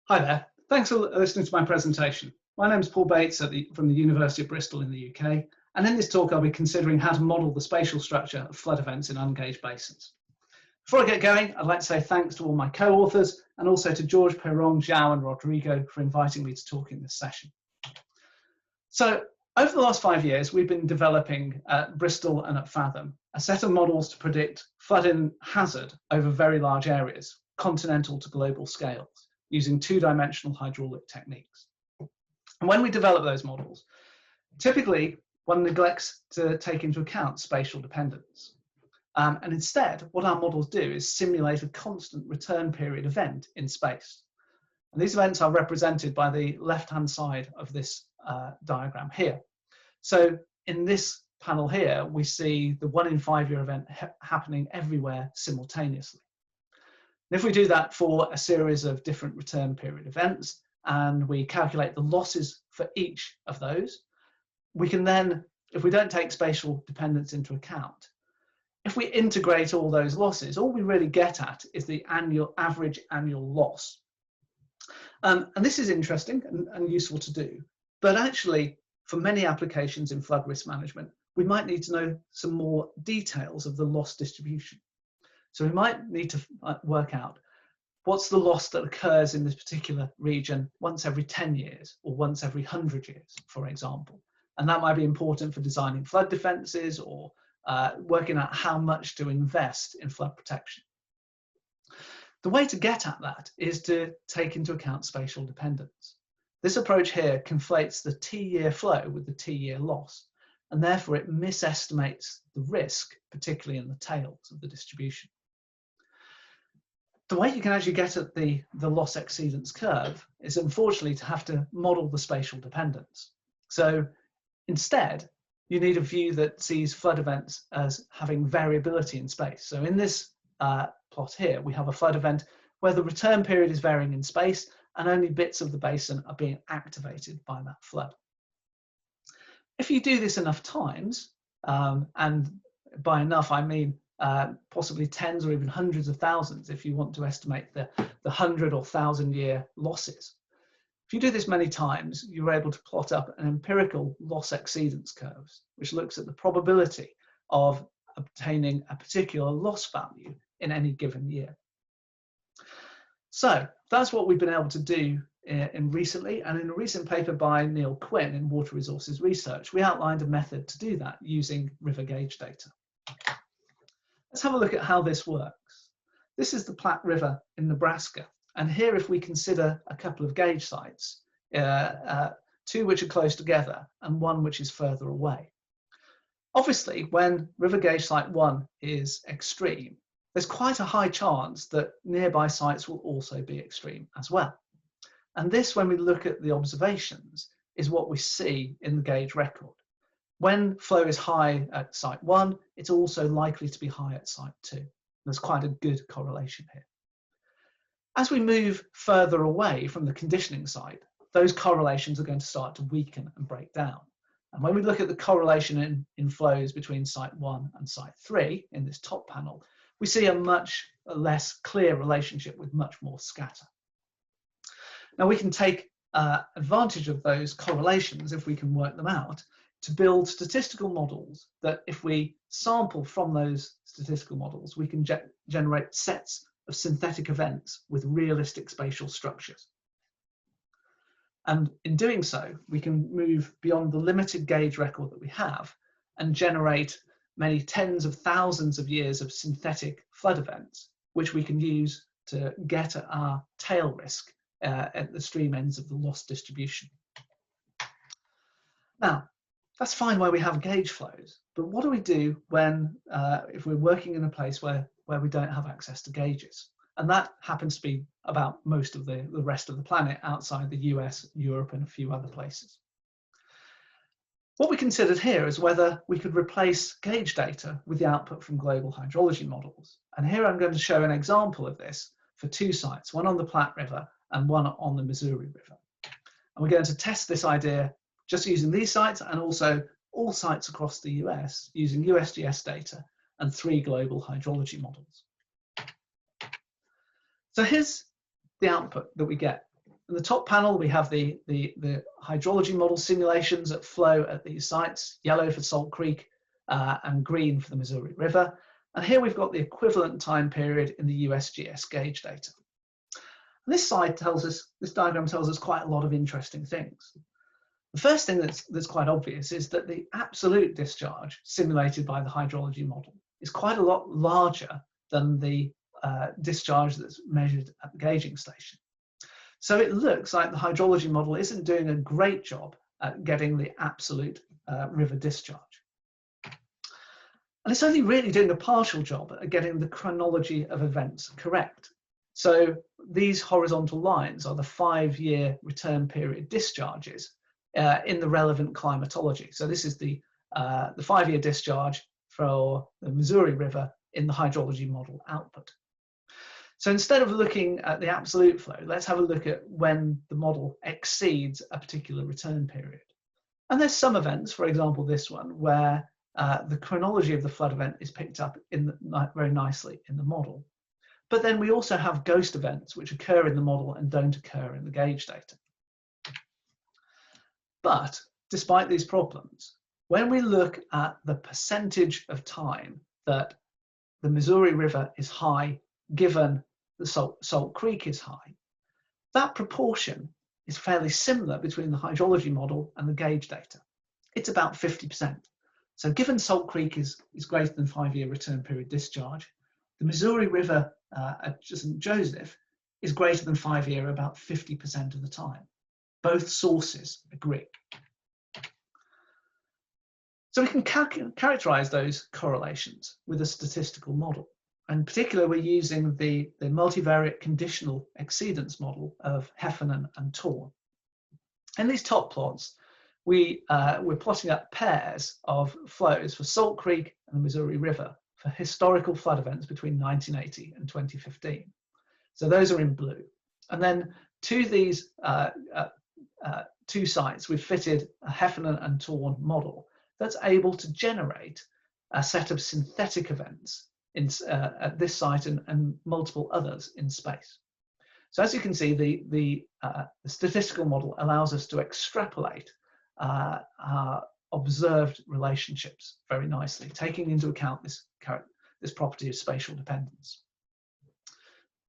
Hi there. Thanks for listening to my presentation. My name is Paul Bates from the University of Bristol in the UK, and in this talk I'll be considering how to model the spatial structure of flood events in ungauged basins. Before I get going, I'd like to say thanks to all my co-authors and also to George, Perron, Zhao and Rodrigo for inviting me to talk in this session. So over the last 5 years, we've been developing at Bristol and at Fathom a set of models to predict flooding hazard over very large areas, continental to global scales, using two-dimensional hydraulic techniques. And when we develop those models, typically one neglects to take into account spatial dependence. And instead, what our models do is simulate a constant return period event in space. And these events are represented by the left-hand side of this diagram here. So in this panel here, we see the 1 in 5 year event happening everywhere simultaneously. If we do that for a series of different return period events and we calculate the losses for each of those, we can then, if we don't take spatial dependence into account, if we integrate all those losses, all we really get at is the average annual loss. And this is interesting and useful to do, but actually for many applications in flood risk management, we might need to know some more details of the loss distribution. So we might need to work out what's the loss that occurs in this particular region once every 10 years or once every 100 years, for example. And that might be important for designing flood defences or working out how much to invest in flood protection. The way to get at that is to take into account spatial dependence. This approach here conflates the T-year flow with the T-year loss, and therefore it misestimates the risk, particularly in the tails of the distribution. The way you can actually get at the loss exceedance curve is unfortunately to have to model the spatial dependence. So instead, you need a view that sees flood events as having variability in space. So in this plot here, we have a flood event where the return period is varying in space and only bits of the basin are being activated by that flood. If you do this enough times, and by enough I mean possibly tens or even hundreds of thousands if you want to estimate the 100 or 1,000 year losses. If you do this many times, you're able to plot up an empirical loss exceedance curve, which looks at the probability of obtaining a particular loss value in any given year. So that's what we've been able to do recently, and in a recent paper by Neil Quinn in Water Resources Research, we outlined a method to do that using river gauge data. Let's have a look at how this works. This is the Platte River in Nebraska, and here if we consider a couple of gauge sites, two which are close together and one which is further away. Obviously, when river gauge site 1 is extreme, there's quite a high chance that nearby sites will also be extreme as well. And this, when we look at the observations, is what we see in the gauge record. When flow is high at site 1, it's also likely to be high at site 2. There's quite a good correlation here. As we move further away from the conditioning site, those correlations are going to start to weaken and break down. And when we look at the correlation in flows between site 1 and site 3 in this top panel, we see a much less clear relationship with much more scatter. Now we can take advantage of those correlations if we can work them out to build statistical models that if we sample from those statistical models, we can generate sets of synthetic events with realistic spatial structures. And in doing so, we can move beyond the limited gauge record that we have and generate many tens of thousands of years of synthetic flood events, which we can use to get at our tail risk at the stream ends of the loss distribution. Now, that's fine where we have gauge flows, but what do we do when, if we're working in a place where we don't have access to gauges? And that happens to be about most of the rest of the planet outside the US, Europe, and a few other places. What we considered here is whether we could replace gauge data with the output from global hydrology models. And here I'm going to show an example of this for two sites, one on the Platte River and one on the Missouri River. And we're going to test this idea just using these sites and also all sites across the US using USGS data and 3 global hydrology models. So here's the output that we get In the top panel, we have the hydrology model simulations that flow at these sites, yellow for Salt Creek and green for the Missouri River. And here we've got the equivalent time period in the USGS gauge data. And this diagram tells us quite a lot of interesting things. The first thing that's quite obvious is that the absolute discharge simulated by the hydrology model is quite a lot larger than the discharge that's measured at the gauging station. So it looks like the hydrology model isn't doing a great job at getting the absolute river discharge. And it's only really doing a partial job at getting the chronology of events correct. So these horizontal lines are the 5-year return period discharges in the relevant climatology. So this is the 5-year discharge for the Missouri River in the hydrology model output. So instead of looking at the absolute flow, let's have a look at when the model exceeds a particular return period. And there's some events, for example, this one, where the chronology of the flood event is picked up very nicely in the model. But then we also have ghost events which occur in the model and don't occur in the gauge data. But despite these problems, when we look at the percentage of time that the Missouri River is high given the Salt Creek is high, that proportion is fairly similar between the hydrology model and the gauge data. It's about 50%. So given Salt Creek is greater than 5-year return period discharge, the Missouri River at St. Joseph is greater than 5-year about 50% of the time. Both sources agree. So we can characterize those correlations with a statistical model. In particular, we're using the multivariate conditional exceedance model of Heffernan and Torn. In these top plots, we're plotting up pairs of flows for Salt Creek and the Missouri River for historical flood events between 1980 and 2015. So those are in blue. And then to these two sites, we've fitted a Heffernan and Torn model that's able to generate a set of synthetic events at this site and multiple others in space. So as you can see, the statistical model allows us to extrapolate our observed relationships very nicely, taking into account this property of spatial dependence.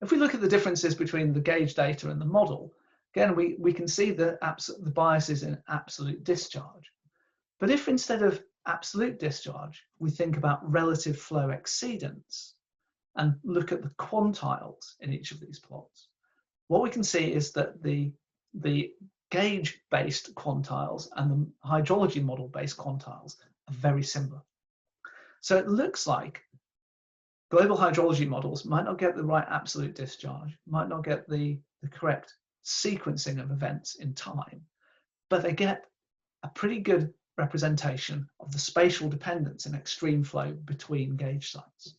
If we look at the differences between the gauge data and the model, again, we can see the biases in absolute discharge. But if instead of absolute discharge, we think about relative flow exceedance and look at the quantiles in each of these plots, what we can see is that the gauge-based quantiles and the hydrology model-based quantiles are very similar. So it looks like global hydrology models might not get the right absolute discharge, might not get the correct sequencing of events in time, but they get a pretty good representation of the spatial dependence in extreme flow between gauge sites.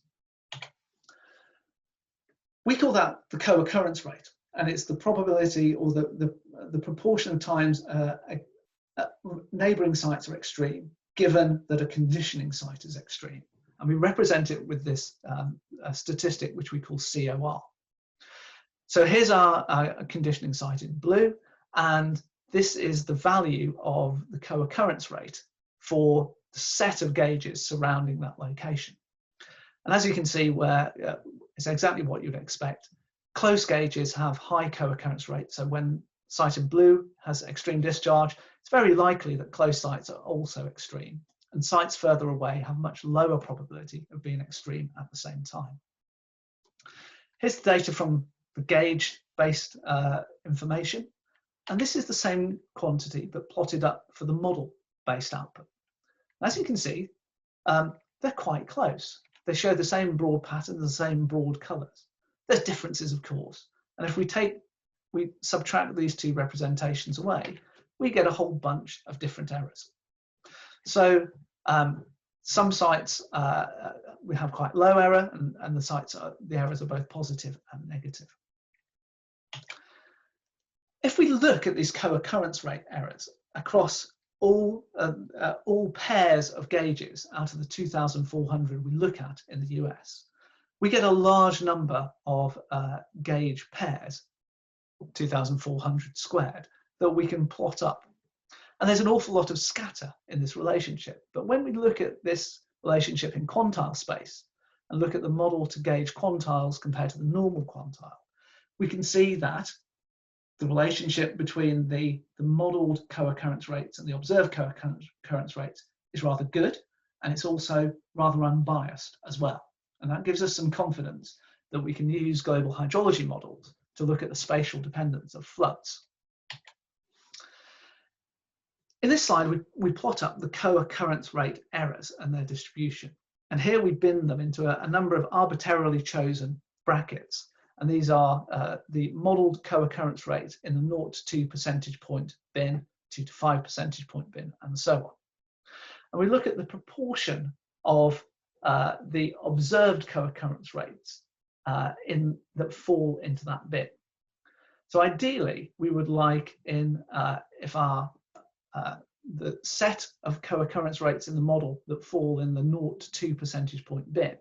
We call that the co-occurrence rate, and it's the probability or the proportion of times neighbouring sites are extreme, given that a conditioning site is extreme. And we represent it with this statistic, which we call COR. So here's our conditioning site in blue, and this is the value of the co-occurrence rate for the set of gauges surrounding that location. And as you can see, where it's exactly what you'd expect. Close gauges have high co-occurrence rates. So when site in blue has extreme discharge, it's very likely that close sites are also extreme. And sites further away have much lower probability of being extreme at the same time. Here's the data from the gauge-based information. And this is the same quantity, but plotted up for the model-based output. As you can see, they're quite close. They show the same broad patterns, the same broad colours. There's differences, of course. And if we subtract these two representations away, we get a whole bunch of different errors. So some sites we have quite low error, and the errors are both positive and negative. If we look at these co-occurrence rate errors across all pairs of gauges out of the 2,400 we look at in the US, we get a large number of gauge pairs 2,400 squared, that we can plot up. And there's an awful lot of scatter in this relationship. But when we look at this relationship in quantile space and look at the model to gauge quantiles compared to the normal quantile, we can see that the relationship between the modeled co-occurrence rates and the observed co-occurrence rates is rather good, and it's also rather unbiased as well. And that gives us some confidence that we can use global hydrology models to look at the spatial dependence of floods. In this slide, we plot up the co-occurrence rate errors and their distribution. And here we bin them into a number of arbitrarily chosen brackets. And these are the modeled co-occurrence rate in the 0 to 2 percentage point bin, 2 to 5 percentage point bin, and so on. And we look at the proportion of the observed co-occurrence rates that fall into that bin. So ideally, we would like if the set of co-occurrence rates in the model that fall in the 0 to 2 percentage point bin,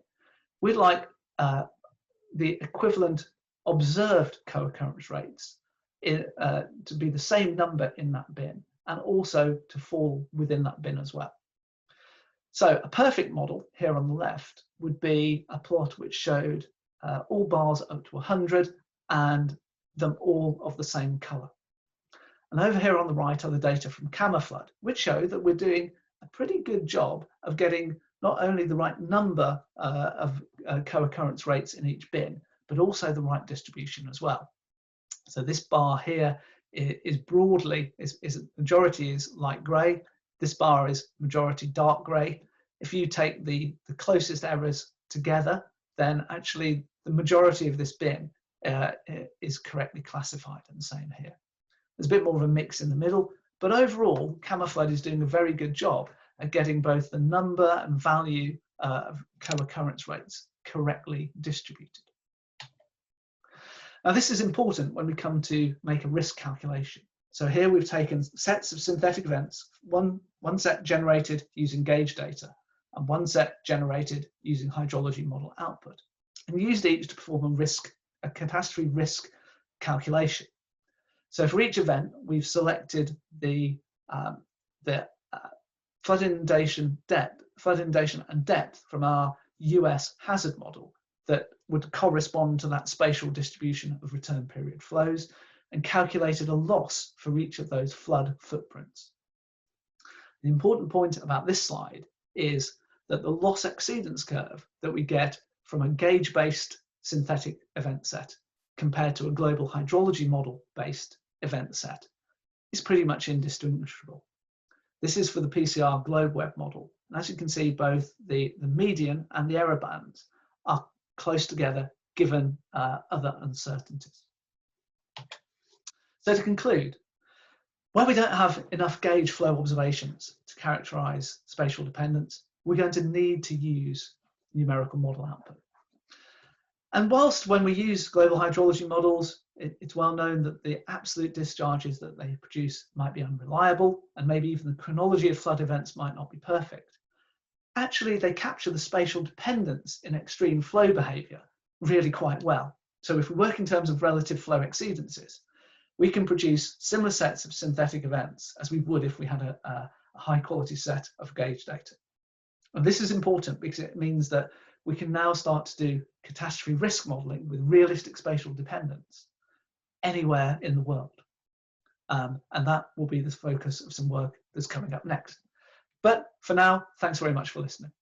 we'd like the equivalent observed co-occurrence rates to be the same number in that bin, and also to fall within that bin as well. So a perfect model here on the left would be a plot which showed all bars up to 100 and them all of the same color. And over here on the right are the data from Camouflood, which show that we're doing a pretty good job of getting not only the right number of co-occurrence rates in each bin, but also the right distribution as well. So this bar here is broadly, majority is light grey. This bar is majority dark grey. If you take the closest errors together, then actually the majority of this bin is correctly classified, and the same here. There's a bit more of a mix in the middle, but overall, Camouflood is doing a very good job at getting both the number and value of co-occurrence rates correctly distributed. Now, this is important when we come to make a risk calculation. So here we've taken sets of synthetic events, one set generated using gauge data and one set generated using hydrology model output, and used each to perform a catastrophe risk calculation. So for each event, we've selected the flood inundation and depth from our US hazard model that would correspond to that spatial distribution of return period flows, and calculated a loss for each of those flood footprints. The important point about this slide is that the loss exceedance curve that we get from a gauge-based synthetic event set compared to a global hydrology model-based event set is pretty much indistinguishable. This is for the PCR GlobeWeb model. And as you can see, both the median and the error bands are close together given other uncertainties. So to conclude, where we don't have enough gauge flow observations to characterize spatial dependence, we're going to need to use numerical model output. And whilst when we use global hydrology models, it's well known that the absolute discharges that they produce might be unreliable, and maybe even the chronology of flood events might not be perfect. Actually, they capture the spatial dependence in extreme flow behavior really quite well. So if we work in terms of relative flow exceedances, we can produce similar sets of synthetic events as we would if we had a high quality set of gauge data. And this is important because it means that we can now start to do catastrophe risk modeling with realistic spatial dependence anywhere in the world. And that will be the focus of some work that's coming up next. But for now, thanks very much for listening.